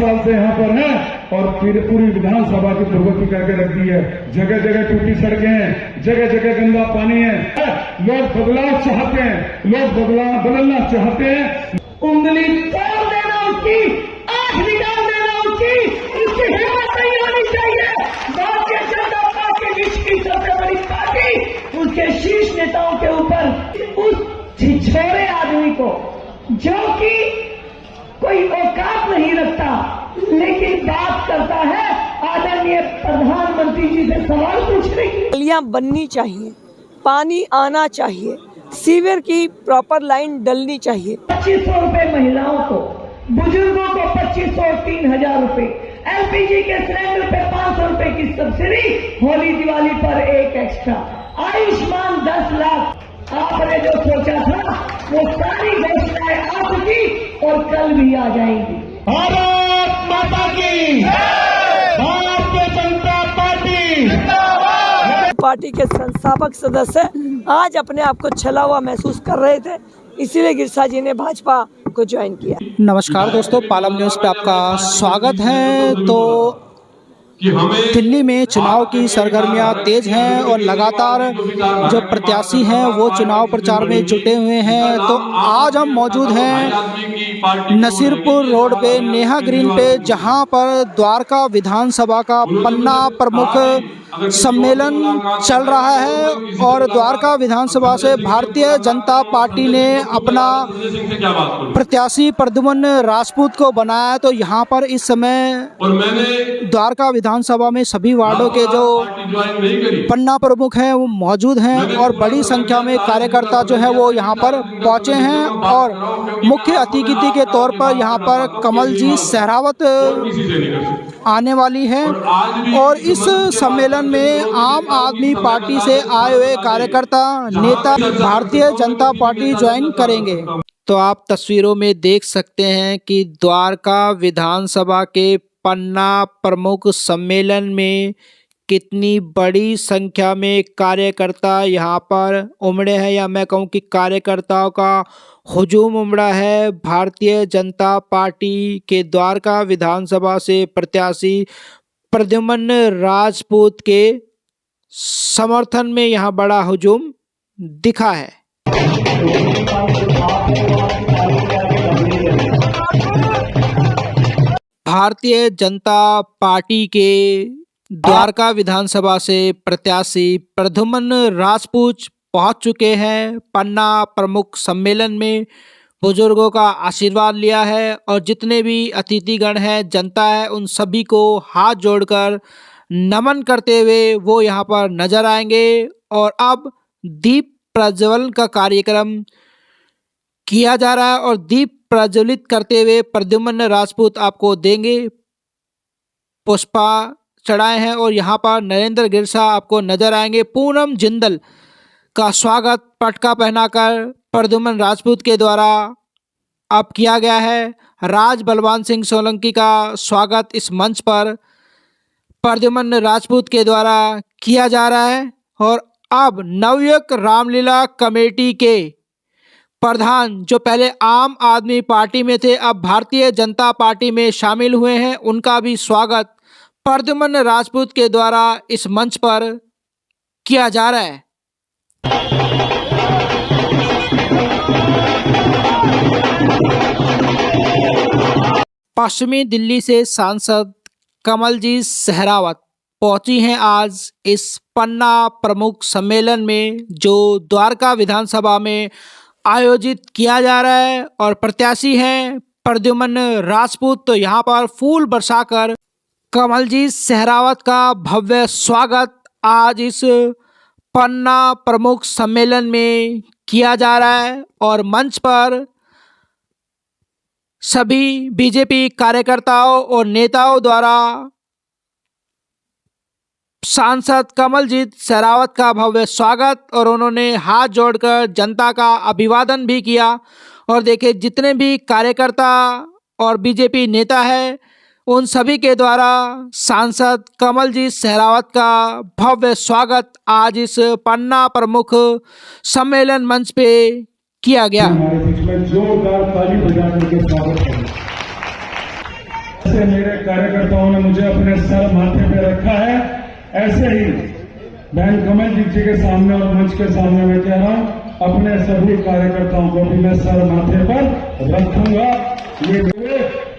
साल से यहाँ पर हैं और पूरी विधानसभा की दुर्गति करके रख दी है। जगह जगह टूटी सड़कें हैं, जगह जगह गंदा पानी है। लोग बदलाव चाहते हैं, लोग बदलना चाहते हैं। उंगली तोड़ देना उसकी, आंख निकाल देना उसकी हिम्मत नहीं होनी चाहिए। भारतीय जनता पार्टी विश्व की सबसे बड़ी पार्टी उसके शीर्ष नेताओं के ऊपर उस छिछोरे आदमी को, जो कि कोई औकात नहीं रखता लेकिन बात करता है आदरणीय प्रधानमंत्री जी से सवाल पूछने की। गलियां बननी चाहिए, पानी आना चाहिए, सीवर की प्रॉपर लाइन डलनी चाहिए। 2500 रुपए महिलाओं को, बुजुर्गों को 2500 और 3000 रुपए, एलपीजी के सिलेंडर पे 500 रुपए की सब्सिडी, होली दिवाली पर एक एक्स्ट्रा, आयुष्मान 10 लाख। आपने जो सोचा था वो सारी घोषणाएं आ चुकी और कल भी आ जाएंगी। भारत माता की, भारतीय जनता पार्टी के संस्थापक सदस्य आज अपने आप को छला हुआ महसूस कर रहे थे, इसीलिए गिरसा जी ने भाजपा को ज्वाइन किया। नमस्कार दोस्तों, पालम न्यूज़ पे आपका स्वागत है। तो दिल्ली में चुनाव की सरगर्मियां तेज हैं और लगातार जो प्रत्याशी हैं वो चुनाव प्रचार में जुटे हुए हैं। तो आज हम मौजूद हैं नसीरपुर रोड पे, नेहा ग्रीन पे, जहां पर द्वारका विधानसभा का पन्ना प्रमुख सम्मेलन चल रहा है और द्वारका विधानसभा से भारतीय जनता पार्टी ने अपना प्रत्याशी प्रद्युम्न राजपूत को बनाया। तो यहाँ पर इस समय द्वारका विधानसभा में सभी वार्डों के जो पन्ना प्रमुख हैं वो मौजूद हैं और बड़ी संख्या में कार्यकर्ता जो है वो यहाँ पर पहुँचे हैं और मुख्य अतिथि के तौर पर यहाँ पर कमल जी सहरावत आने वाली है और इस सम्मेलन में आम आदमी पार्टी से आए हुए कार्यकर्ता नेता भारतीय जनता पार्टी ज्वाइन करेंगे। तो आप तस्वीरों में देख सकते हैं कि द्वारका विधानसभा के पन्ना प्रमुख सम्मेलन में कितनी बड़ी संख्या में कार्यकर्ता यहाँ पर उमड़े हैं, या मैं कहूँ कि कार्यकर्ताओं का हुजूम उमड़ा है। भारतीय जनता पार्टी के द्वारका विधानसभा से प्रत्याशी प्रद्युम्न राजपूत के समर्थन में यहाँ बड़ा हुजूम दिखा है। भारतीय जनता पार्टी के द्वारका विधानसभा से प्रत्याशी प्रद्युम्न राजपूत पहुंच चुके हैं। पन्ना प्रमुख सम्मेलन में बुजुर्गों का आशीर्वाद लिया है और जितने भी अतिथिगण हैं, जनता है, उन सभी को हाथ जोड़कर नमन करते हुए वो यहाँ पर नजर आएंगे। और अब दीप प्रज्वलन का कार्यक्रम किया जा रहा है और दीप प्रज्वलित करते हुए प्रद्युम्न राजपूत आपको देंगे। पुष्पा चढ़ाए हैं और यहाँ पर नरेंद्र गिरसा आपको नजर आएंगे। पूनम जिंदल का स्वागत पटका पहनाकर प्रद्युम्न राजपूत के द्वारा अब किया गया है। राज बलवान सिंह सोलंकी का स्वागत इस मंच पर प्रद्युम्न राजपूत के द्वारा किया जा रहा है। और अब नवयुग रामलीला कमेटी के प्रधान, जो पहले आम आदमी पार्टी में थे, अब भारतीय जनता पार्टी में शामिल हुए हैं, उनका भी स्वागत प्रद्युम्न राजपूत के द्वारा इस मंच पर किया जा रहा है। पश्चिमी दिल्ली से सांसद कमल जी सहरावत पहुंची हैं आज इस पन्ना प्रमुख सम्मेलन में जो द्वारका विधानसभा में आयोजित किया जा रहा है और प्रत्याशी हैं प्रद्युम्न राजपूत। तो यहाँ पर फूल बरसाकर कमल जी सहरावत का भव्य स्वागत आज इस पन्ना प्रमुख सम्मेलन में किया जा रहा है और मंच पर सभी बीजेपी कार्यकर्ताओं और नेताओं द्वारा सांसद कमलजीत सहरावत का भव्य स्वागत और उन्होंने हाथ जोड़कर जनता का अभिवादन भी किया। और देखिए, जितने भी कार्यकर्ता और बीजेपी नेता है उन सभी के द्वारा सांसद कमलजीत सहरावत का भव्य स्वागत आज इस पन्ना प्रमुख सम्मेलन मंच पे किया गया। हमारे बीच में जोरदार ताली बजा करके स्वागत करें। जैसे मेरे कार्यकर्ताओं ने मुझे अपने सर माथे पे रखा है, ऐसे ही बहन कमलजीत जी के सामने और मंच के सामने मैं कह रहा हूं, अपने सभी कार्यकर्ताओं को भी मैं सर माथे पर रखूंगा। ये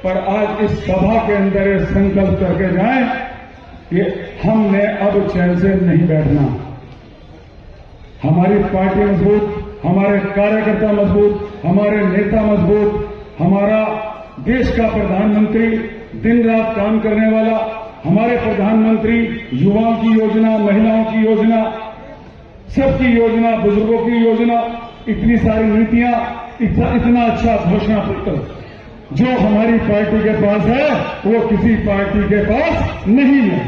पर आज इस सभा के अंदर ये संकल्प करके जाएं कि हमने अब चैन से नहीं बैठना। हमारी पार्टी मजबूत, हमारे कार्यकर्ता मजबूत, हमारे नेता मजबूत, हमारा देश का प्रधानमंत्री दिन रात काम करने वाला, हमारे प्रधानमंत्री युवाओं की योजना, महिलाओं की योजना, सबकी योजना, बुजुर्गों की योजना, इतनी सारी नीतियां, इतना अच्छा घोषणा पत्र जो हमारी पार्टी के पास है वो किसी पार्टी के पास नहीं है।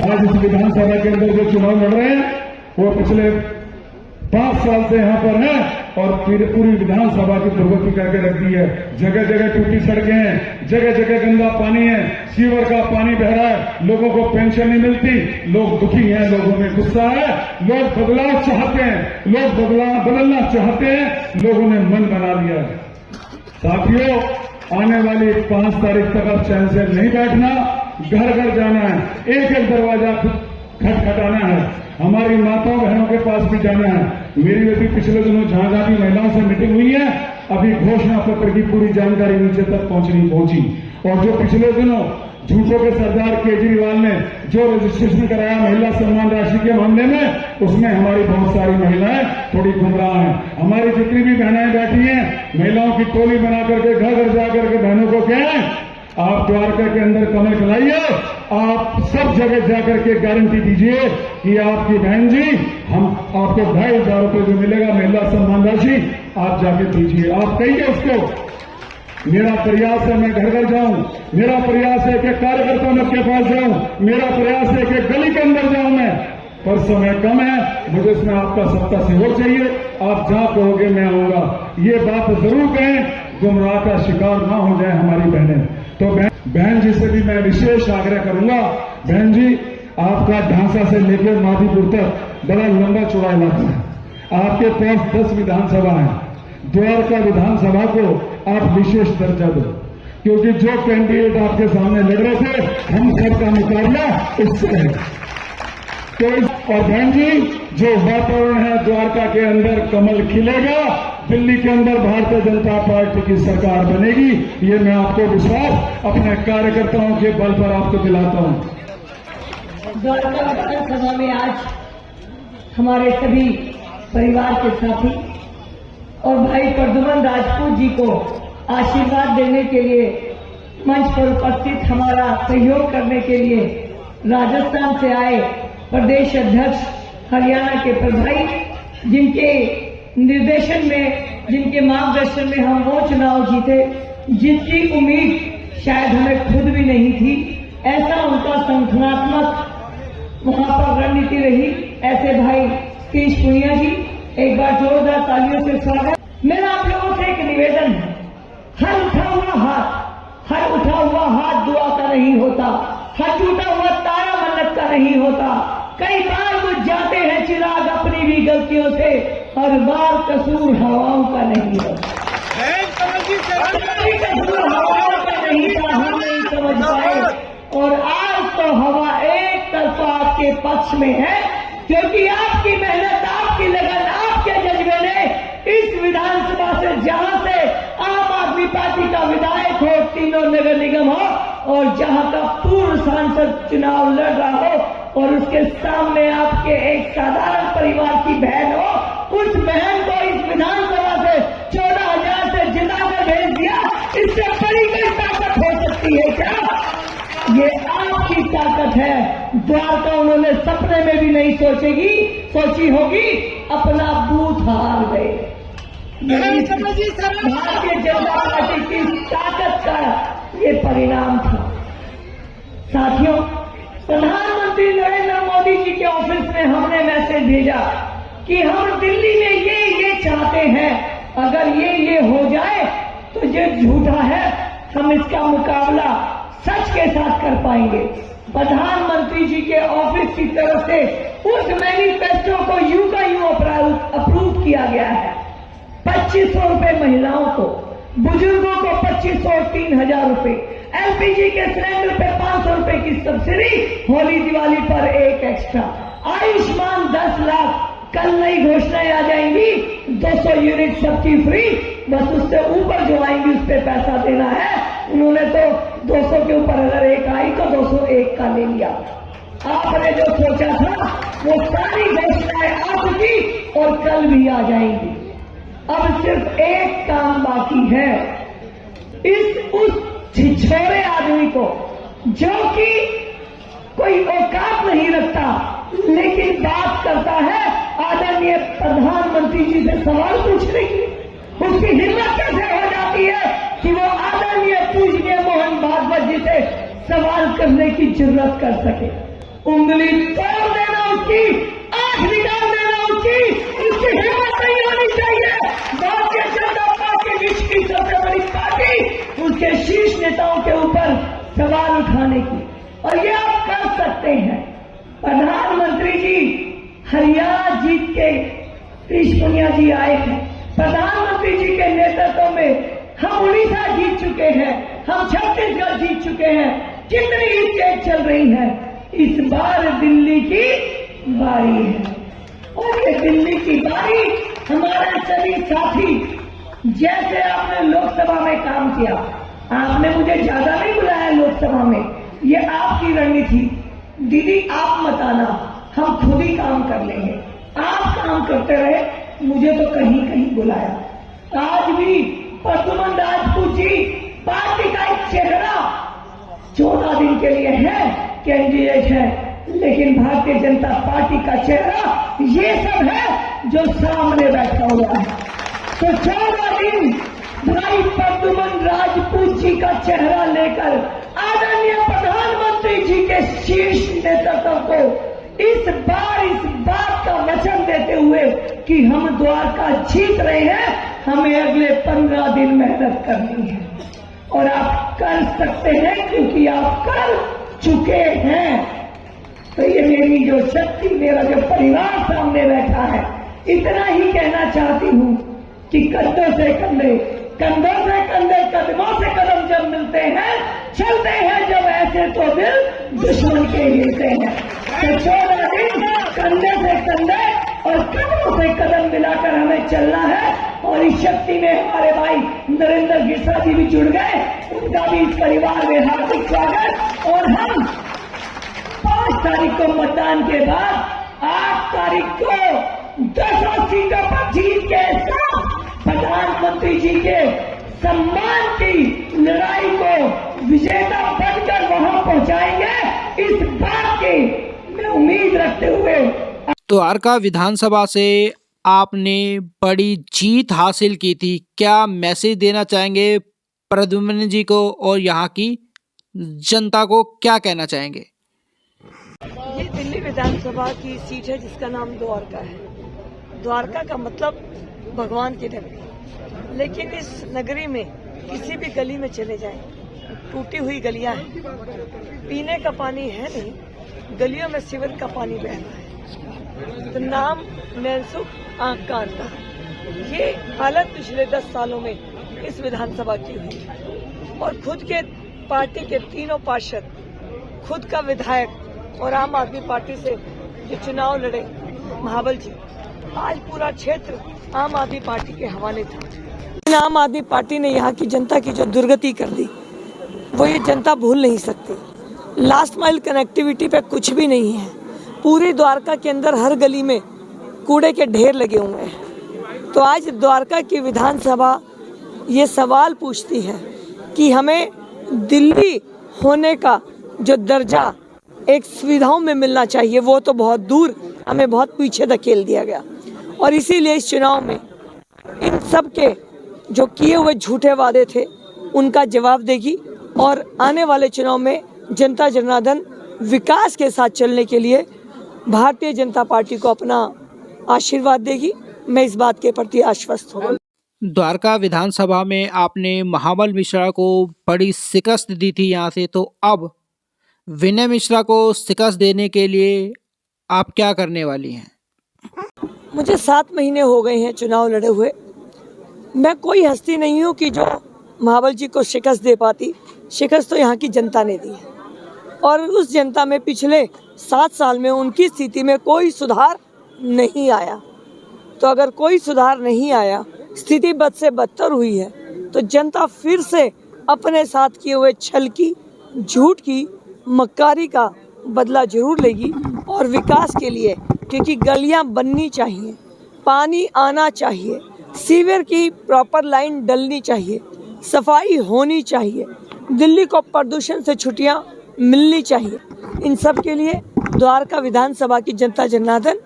आज इस विधानसभा के अंदर जो चुनाव लड़ रहे हैं वो पिछले 5 साल से यहां पर हैं और पूरी विधानसभा की दुर्गति करके रख दी है। जगह जगह टूटी सड़कें हैं, जगह जगह गंदा पानी है, सीवर का पानी बह रहा है, लोगों को पेंशन नहीं मिलती, लोग दुखी हैं, लोगों में गुस्सा है, लोग बदलाव चाहते हैं, लोग बदलना चाहते हैं, लोगों ने मन बना लिया है। साथियों, आने वाली 5 तारीख तक अब चैन से नहीं बैठना, घर घर जाना है, एक एक दरवाजा खटखटाना है, हमारी माताओं बहनों के पास भी जाना है। मेरी अभी पिछले दिनों जहां जहां भी महिलाओं से मीटिंग हुई है, अभी घोषणा पत्र की पूरी जानकारी नीचे तक पहुंची। और जो पिछले दिनों झूठों के सरदार केजरीवाल ने जो रजिस्ट्रेशन कराया महिला सम्मान राशि के मामले में, उसमें हमारी बहुत सारी महिलाएं थोड़ी गुमराह हैं। हमारी जितनी भी बहनें बैठी हैं, महिलाओं की टोली बना करके घर घर जाकर के बहनों को कहें, आप द्वारका के अंदर कमल खिलाइए, आप सब जगह जाकर के गारंटी दीजिए कि आपकी बहन जी, हम आपको 2,500 रुपये जो मिलेगा महिला सम्मान राशि, आप जाके दीजिए। आप कहिए उसको, मेरा प्रयास है मैं घर घर जाऊं, मेरा प्रयास है कि कार्यकर्ताओं के पास जाऊं, मेरा प्रयास है कि गली के अंदर जाऊं मैं, पर समय कम है, मुझे इसमें आपका सत्ता सहयोग चाहिए। आप जहां कहोगे मैं आऊंगा। ये बात जरूर कहें, गुमराह का शिकार ना हो जाए हमारी बहनें। तो बहन जी से भी मैं विशेष आग्रह करूंगा, बहन जी आपका ढांसा से लेकर माधीपुर तक बड़ा लंबा चौड़ा इलाका है, आपके पास 10 विधानसभा है, द्वारका विधानसभा को आप विशेष दर्जा दो, क्योंकि जो कैंडिडेट आपके सामने लड़ रहे थे, हम सबका मुकाबला इससे है। तो और बहन जी, जो वातावरण है द्वारका के अंदर कमल खिलेगा, दिल्ली के अंदर भारतीय जनता पार्टी की सरकार बनेगी, ये मैं आपको विश्वास अपने कार्यकर्ताओं के बल पर आपको दिलाता हूं। द्वारका विधानसभा में आज हमारे सभी परिवार के साथी और भाई प्रद्युमन राजपूत जी को आशीर्वाद देने के लिए मंच पर उपस्थित, हमारा सहयोग करने के लिए राजस्थान से आए प्रदेश अध्यक्ष, हरियाणा के प्रभारी, जिनके निर्देशन में, जिनके मार्गदर्शन में हम वो चुनाव जीते जिसकी उम्मीद शायद हमें खुद भी नहीं थी। ऐसा उनका संगठनात्मक वहां पर रणनीति रही। ऐसे भाई तीज पुनिया जी, एक बार जोरदार तालियों से स्वागत। मेरा आप लोगों से एक निवेदन है, हर उठा हुआ हाथ दुआ का नहीं होता, हर टूटा हुआ तारा मन्नत का नहीं होता। कई बार बुझ जाते हैं चिराग अपनी भी गलतियों से, हर बार कसूर हवाओं का नहीं होता। कसूर हवाओं का नहीं था, हम नहीं समझ पाए। और आज तो हवा एक तरफा आपके पक्ष में है, क्योंकि आपकी मेहनत, आपकी लगन, आपके जज्बे ने इस विधानसभा से, जहां से आम आदमी पार्टी का विधायक हो, तीनों नगर निगम हो, और जहां का पूर्व सांसद चुनाव लड़ रहा हो, और उसके सामने आपके एक साधारण परिवार की बहन हो, उस बहन को इस विधानसभा से 14,000 से जिताकर भेज दिया। इससे बड़ी कोई ताकत हो सकती है क्या? ये आपकी ताकत है। द्वारका उन्होंने सपने में भी नहीं सोची होगी, अपना बूथ हार गए। भारतीय जनता पार्टी की ताकत का ये परिणाम था। साथियों, प्रधानमंत्री नरेंद्र मोदी जी के ऑफिस में हमने मैसेज भेजा कि हम दिल्ली में ये चाहते हैं, अगर ये हो जाए तो जो झूठा है हम इसका मुकाबला सच के साथ कर पाएंगे। प्रधानमंत्री जी के ऑफिस की तरफ से उस मैनिफेस्टो को यूं का यूं अप्रूव किया गया है। 2,500 रुपए महिलाओं को, बुजुर्गों को 2,500 और 3,000 रुपए, एलपीजी के सिलेंडर पे 500 रुपए की सब्सिडी, होली दिवाली पर एक एक्स्ट्रा, आयुष्मान 10 लाख, कल नई घोषणाएं आ जाएंगी, 200 यूनिट सबकी फ्री, बस उससे ऊपर जो आएंगी उस पर पैसा देना है। उन्होंने तो 200 के ऊपर अगर एक आई तो 201 का ले लिया। आपने जो सोचा था वो सारी घोषणाएं आ चुकी और कल भी आ जाएंगी। अब सिर्फ एक काम बाकी है, उस छिछोरे आदमी को जो कि कोई औकात नहीं रखता लेकिन बात करता है आदरणीय प्रधानमंत्री जी से सवाल पूछने की, उसकी हिम्मत कैसे हो जाती है कि वो आदरणीय पूजनीय मोहन भागवत जी से सवाल करने की जरूरत कर सके। उंगली तोड़ देना उसकी, आंख निकाल देना उसकी हिम्मत नहीं होनी चाहिए। भारतीय जनता पार्टी विश्व की सबसे बड़ी पार्टी, उसके शीर्ष नेताओं के ऊपर सवाल उठाने की, और ये आप कर सकते हैं। प्रधानमंत्री जी हरियाणा जीत के कृष्ण पुनिया जी आए हैं। प्रधानमंत्री जी के नेतृत्व में हम उड़ीसा जीत चुके हैं, हम छत्तीसगढ़ जीत चुके हैं, कितनी स्टेट चल रही है। इस बार दिल्ली की बारी है और ये दिल्ली की बारी हमारे सभी साथी, जैसे आपने लोकसभा में काम किया, आपने मुझे ज्यादा नहीं बुलाया लोकसभा में, ये आपकी रणनीति। दीदी आप मत आना, हम खुद ही काम कर लेंगे। आप काम करते रहे, मुझे तो कहीं कहीं बुलाया। आज भी प्रद्युमन राजपूत जी पार्टी का एक चेहरा 14 दिन के लिए है, कैंडिडेट है, लेकिन भारतीय जनता पार्टी का चेहरा ये सब है जो सामने बैठा हुआ है। तो 14 दिन भाई प्रद्युमन राजपूत जी का चेहरा लेकर आदरणीय प्रधानमंत्री जी के शीर्ष नेतृत्व को इस बात का वचन देते हुए कि हम द्वारका जीत रहे हैं, हमें अगले 15 दिन मेहनत करनी है और आप कर सकते हैं क्योंकि आप कर चुके हैं। तो ये मेरी जो शक्ति, मेरा जो परिवार सामने बैठा है, इतना ही कहना चाहती हूँ कि कंधों से कंधे, कंधों से कंधे, कदमों से कदम जब मिलते हैं, चलते हैं जब ऐसे तो दिल दुश्मन के हिलते हैं। तो 14 दिन कंधे से कंधे और कदमों से कदम मिलाकर हमें चलना है और इस शक्ति में हमारे भाई नरेंद्र गिरसा जी भी जुड़ गए, उनका भी इस परिवार में हार्दिक स्वागत। और हम 5 तारीख को मतदान के बाद 8 तारीख को 10 सीटों पर जीत के साथ प्रधानमंत्री जी के सम्मान की लड़ाई को विजेता बनकर वहां पहुंचाएंगे। इस बात की मैं उम्मीद रखते हुए द्वारका विधानसभा से आपने बड़ी जीत हासिल की थी, क्या मैसेज देना चाहेंगे प्रद्युमन जी को और यहाँ की जनता को क्या कहना चाहेंगे? ये दिल्ली विधानसभा की सीट है जिसका नाम द्वारका है। द्वारका का मतलब भगवान की नगरी, लेकिन इस नगरी में किसी भी गली में चले जाएं, टूटी हुई गलियां हैं, पीने का पानी है नहीं, गलियों में सीवर का पानी बह रहा है। तो नाम नैनसुख आंख का अंधा, ये हालत पिछले 10 सालों में इस विधानसभा की हुई। और खुद के पार्टी के तीनों पार्षद, खुद का विधायक और आम आदमी पार्टी से जो चुनाव लड़े महाबल जी, आज पूरा क्षेत्र आम आदमी पार्टी के हवाले था। आम आदमी पार्टी ने यहाँ की जनता की जो दुर्गति कर दी वो ये जनता भूल नहीं सकती। लास्ट माइल कनेक्टिविटी पे कुछ भी नहीं है। पूरे द्वारका के अंदर हर गली में कूड़े के ढेर लगे हुए हैं। तो आज द्वारका की विधानसभा ये सवाल पूछती है कि हमें दिल्ली होने का जो दर्जा एक सुविधाओं में मिलना चाहिए, वो तो बहुत दूर, हमें बहुत पीछे धकेल दिया गया। और इसीलिए इस चुनाव में इन सब के जो किए हुए झूठे वादे थे उनका जवाब देगी और आने वाले चुनाव में जनता जनार्दन विकास के साथ चलने के लिए भारतीय जनता पार्टी को अपना आशीर्वाद देगी। मैं इस बात के प्रति आश्वस्त हूँ। द्वारका विधानसभा में आपने महाबल मिश्रा को बड़ी शिकस्त दी थी यहाँ से, तो अब विनय मिश्रा को शिकस्त देने के लिए आप क्या करने वाली हैं? मुझे 7 महीने हो गए हैं चुनाव लड़े हुए। मैं कोई हस्ती नहीं हूँ कि जो महाबल जी को शिकस्त दे पाती। शिकस्त तो यहाँ की जनता ने दी है और उस जनता में पिछले 7 साल में उनकी स्थिति में कोई सुधार नहीं आया। तो अगर कोई सुधार नहीं आया, स्थिति बद से बदतर हुई है, तो जनता फिर से अपने साथ किए हुए छल की, झूठ की, मक्कारी का बदला जरूर लेगी। और विकास के लिए, क्योंकि गलियां बननी चाहिए, पानी आना चाहिए, सीवर की प्रॉपर लाइन डलनी चाहिए, सफाई होनी चाहिए, दिल्ली को प्रदूषण से छुट्टियां मिलनी चाहिए। इन सब के लिए द्वारका विधानसभा की जनता जनार्दन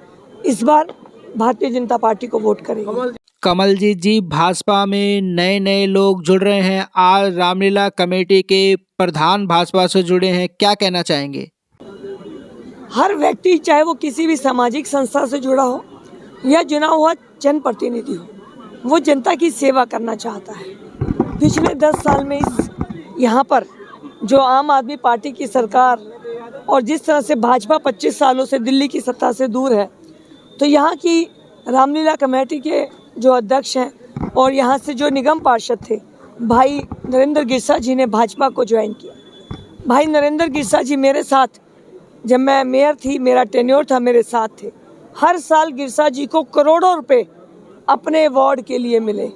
इस बार भारतीय जनता पार्टी को वोट करेगी। कमलजीत जी, भाजपा में नए नए लोग जुड़ रहे हैं। आज रामलीला कमेटी के प्रधान भाजपा से जुड़े हैं, क्या कहना चाहेंगे? हर व्यक्ति, चाहे वो किसी भी सामाजिक संस्था से जुड़ा हो या चुना हुआ जनप्रतिनिधि हो, वो जनता की सेवा करना चाहता है। पिछले 10 साल में यहाँ पर जो आम आदमी पार्टी की सरकार और जिस तरह से भाजपा 25 सालों से दिल्ली की सत्ता से दूर है, तो यहाँ की रामलीला कमेटी के जो अध्यक्ष हैं और यहाँ से जो निगम पार्षद थे, भाई नरेंद्र गिरसा जी ने भाजपा को ज्वाइन किया। भाई नरेंद्र गिरसा जी मेरे साथ, जब मैं मेयर थी, मेरा टेन्योर था, मेरे साथ थे। हर साल गिरसा जी को करोड़ों रुपए अपने वार्ड के लिए मिले।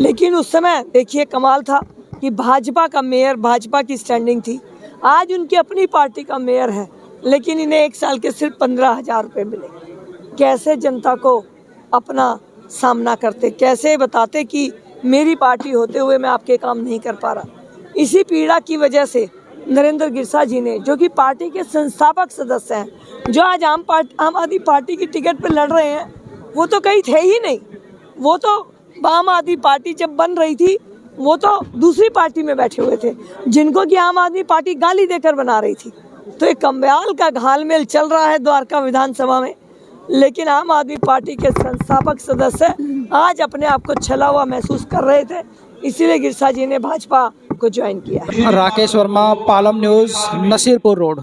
लेकिन उस समय देखिए कमाल था कि भाजपा का मेयर, भाजपा की स्टैंडिंग थी। आज उनकी अपनी पार्टी का मेयर है, लेकिन इन्हें 1 साल के सिर्फ 15,000 रुपये मिले। कैसे जनता को अपना सामना करते, कैसे बताते कि मेरी पार्टी होते हुए मैं आपके काम नहीं कर पा रहा। इसी पीड़ा की वजह से नरेंद्र गिरसा जी ने, जो कि पार्टी के संस्थापक सदस्य हैं, जो आज आम आदमी पार्टी की टिकट पर लड़ रहे हैं, वो तो कहीं थे ही नहीं। वो तो आम आदमी पार्टी जब बन रही थी, वो तो दूसरी पार्टी में बैठे हुए थे, जिनको कि आम आदमी पार्टी गाली देकर बना रही थी। तो एक कम्बयाल का घालमेल चल रहा है द्वारका विधानसभा में। लेकिन आम आदमी पार्टी के संस्थापक सदस्य आज अपने आप को छला हुआ महसूस कर रहे थे, इसीलिए गिरसा जी ने भाजपा को ज्वाइन किया। Rakesh Verma, Palam news, Nasirpur road.